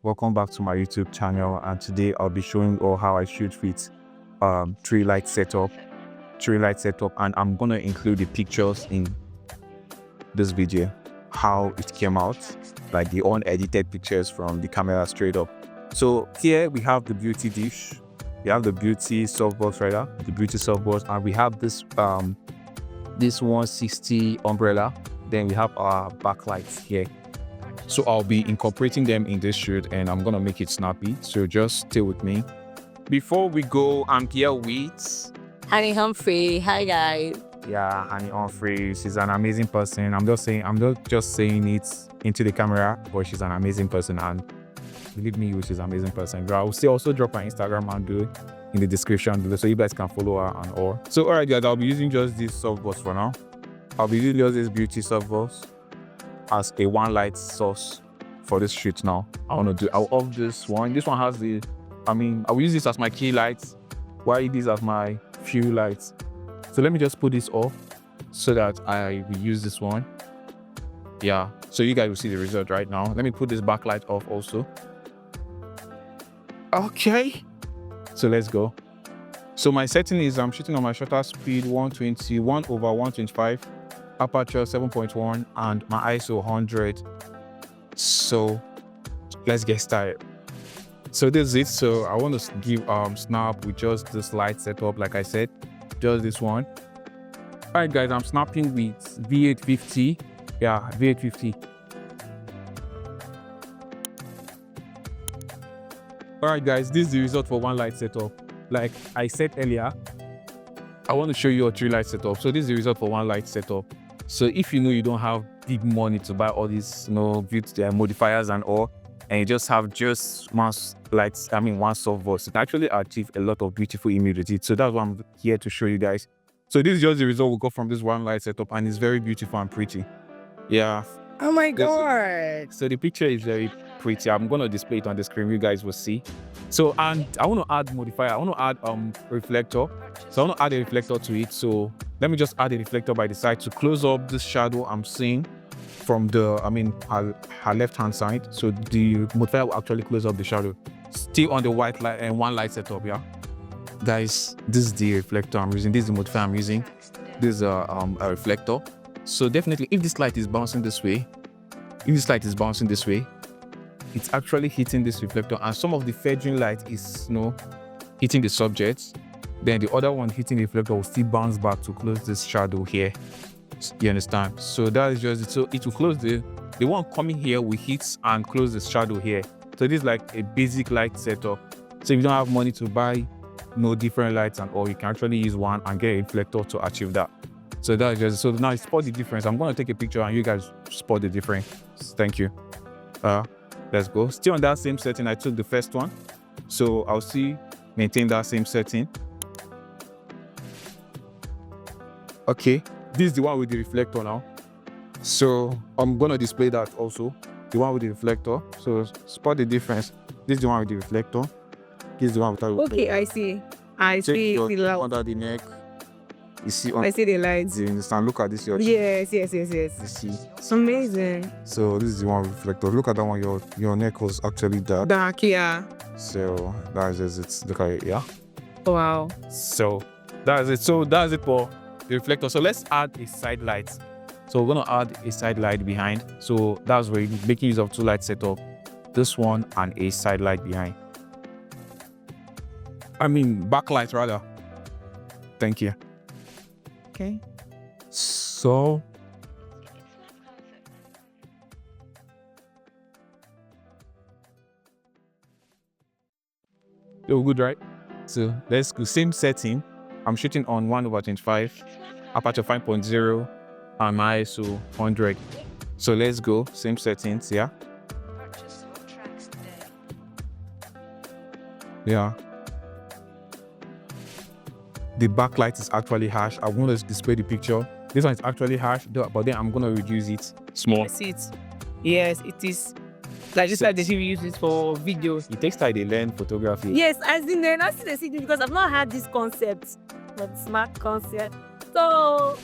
welcome back to my YouTube channel, and today I'll be showing you how I shoot with tree light setup, and I'm gonna include the pictures in this video, how it came out, like the unedited pictures from the camera straight up. So here we have the beauty dish, we have the beauty softbox and we have this 160 umbrella. Then we have our backlights here. So I'll be incorporating them in this shoot and I'm gonna make it snappy. So just stay with me. Before we go, I'm here with Hanihumphrey. Hi guys. Yeah, Hanihumphrey. She's an amazing person. I'm not just saying it into the camera, but she's an amazing person, and believe me, she's an amazing person. I will also drop her Instagram handle in the description below so you guys can follow her and all. So alright guys, I'll be using just this softbox for now. I'll be using just this beauty softbox as a one light source for this shoot now. I'll off this one. This one has I will use this as my key lights, while this as my few lights. So let me just put this off so that I will use this one. Yeah, so you guys will see the result right now. Let me put this backlight off also. Okay, so let's go. So my setting is I'm shooting on my shutter speed 120/1/125, aperture 7.1, and my ISO 100. So let's get started. So this is it. So I want to give snap with just this light setup, like I said, just this one. All right guys, I'm snapping with V850. Yeah, V850. All right guys, this is the result for one light setup. Like I said earlier, I want to show you a three light setup. So this is the result for one light setup. So if you don't have big money to buy all these modifiers and all, and you just have one lights, one softbox, you can actually achieve a lot of beautiful image with it. So that's what I'm here to show you guys. So this is just the result we got from this one light setup, and it's very beautiful and pretty. Yeah. Oh my god. So the picture is very pretty. I'm gonna display it on the screen, you guys will see. So, and I want to add modifier. I want to add reflector. So I want to add a reflector to it. So let me just add a reflector by the side to close up this shadow I'm seeing from the her left hand side. So the modifier will actually close up the shadow, still on the white light and one light setup. Yeah guys, this is the reflector I'm using. This is the modifier I'm using. This is a reflector. So definitely if this light is bouncing this way, it's actually hitting this reflector, and some of the fading light is hitting the subject. Then the other one hitting the reflector will still bounce back to close this shadow here. You understand? So that is just it. So it will close the one coming here will hit and close the shadow here. So this is like a basic light setup. So if you don't have money to buy different lights and all, you can actually use one and get a reflector to achieve that. So that is just so now spot the difference. I'm going to take a picture and you guys spot the difference. Thank you. Let's go. Still on that same setting I took the first one. So I'll maintain that same setting. Okay, this is the one with the reflector now. So I'm gonna display that also. The one with the reflector. So spot the difference. This is the one with the reflector. This is the one without the reflector. Okay, I see. I see under the neck. You see I see the lights. You understand? Look at this. Yes. You see? It's amazing. So this is the one with reflector. Look at that one. Your neck was actually dark. Dark, yeah. So that is it. Look at it, yeah. Wow. So that's it. So that's it for the reflector. So let's add a side light. So we're gonna add a side light behind. So that's where you're making use of two light setup. This one and a side light behind. Backlight rather. Thank you. Okay. So you're good, right? So let's go. Same setting. I'm shooting on 1/25, aperture 5.0, and my ISO 100. So let's go. Same settings, yeah. Yeah. The backlight is actually harsh. I want to display the picture. This one is actually harsh, but then I'm gonna reduce it small. I see it. Yes, it is. Like just like they use it for videos. It takes time to learn photography. Yes, as in they're not seeing the because I've not had this concept, but smart concept. So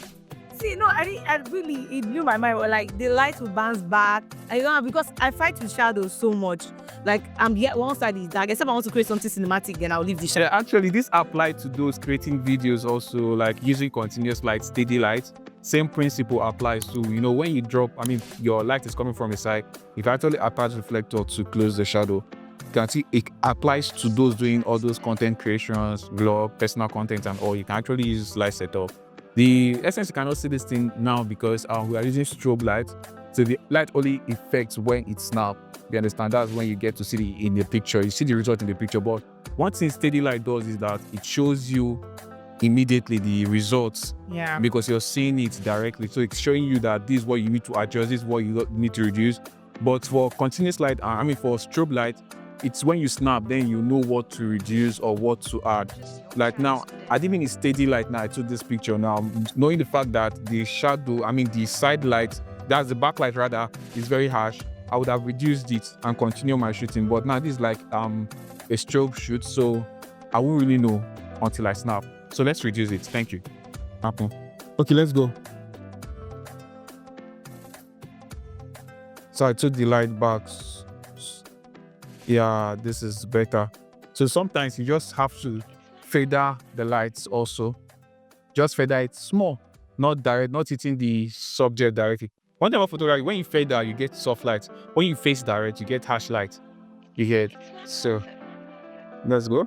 See, no, I really, it blew my mind. Like, the light will bounce back. I don't know, because I fight with shadows so much. Like, I'm here, one side is dark. Except I want to create something cinematic, then I'll leave the shadow. Yeah, actually, this applied to those creating videos also, like using continuous light, steady light. Same principle applies to, you know, when you drop, I mean, your light is coming from a side. If you actually attach reflector to close the shadow, you can see it applies to those doing all those content creations, blog, personal content and all. You can actually use light setup. The essence, you cannot see this thing now because we are using strobe light. So the light only affects when it snaps. You understand? That's when you get to see it in the picture. You see the result in the picture. But one thing steady light does is that it shows you immediately the results. Yeah. Because you're seeing it directly. So it's showing you that this is what you need to adjust, this is what you need to reduce. But for continuous light, for strobe light, it's when you snap, then you know what to reduce or what to add. Like now, I didn't mean it's steady light now. I took this picture now, knowing the fact that the shadow, the side light, that's the backlight rather, is very harsh. I would have reduced it and continue my shooting. But now this is like a strobe shoot, so I won't really know until I snap. So let's reduce it. Thank you. Okay, let's go. So I took the light back. Yeah, this is better. So sometimes you just have to feather the lights also. Just feather it small, not direct, not hitting the subject directly. One thing about photography, when you feather, you get soft light. When you face direct, you get harsh light. You hear it? So let's go.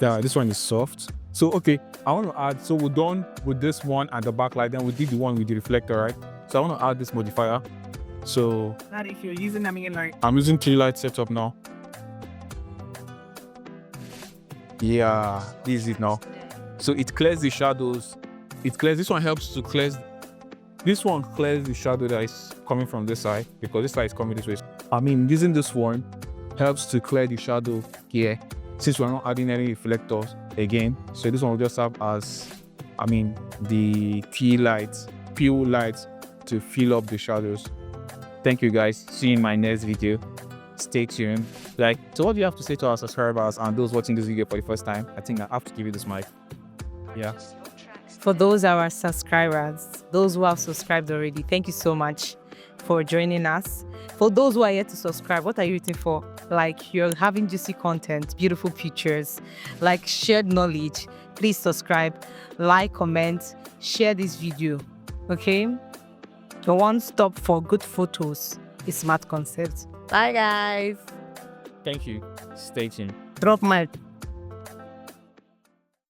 Yeah, this one is soft. So okay, I want to add, so we're done with this one and the backlight, then we did the one with the reflector, right? So I want to add this modifier. So Not if you're using, like, I'm using 3 light setup now. Yeah, this is it now. So it clears the shadows. It clears, this one helps to clear, this one clears the shadow that is coming from this side, because this light is coming this way. Using this one helps to clear the shadow here, since we're not adding any reflectors again. So this one will just serve as, the key lights, pure lights to fill up the shadows. Thank you guys. See you in my next video. Stay tuned. So what do you have to say to our subscribers and those watching this video for the first time? I think I have to give you this mic. Yeah. for those our subscribers, those who have subscribed already, thank you so much for joining us. For those who are yet to subscribe, what are you waiting for? Like, you're having juicy content, beautiful pictures, like shared knowledge. Please subscribe, like, comment, share this video. Okay? The one stop for good photos is Smart Concepts. Bye guys. Thank you. Stay tuned. Drop my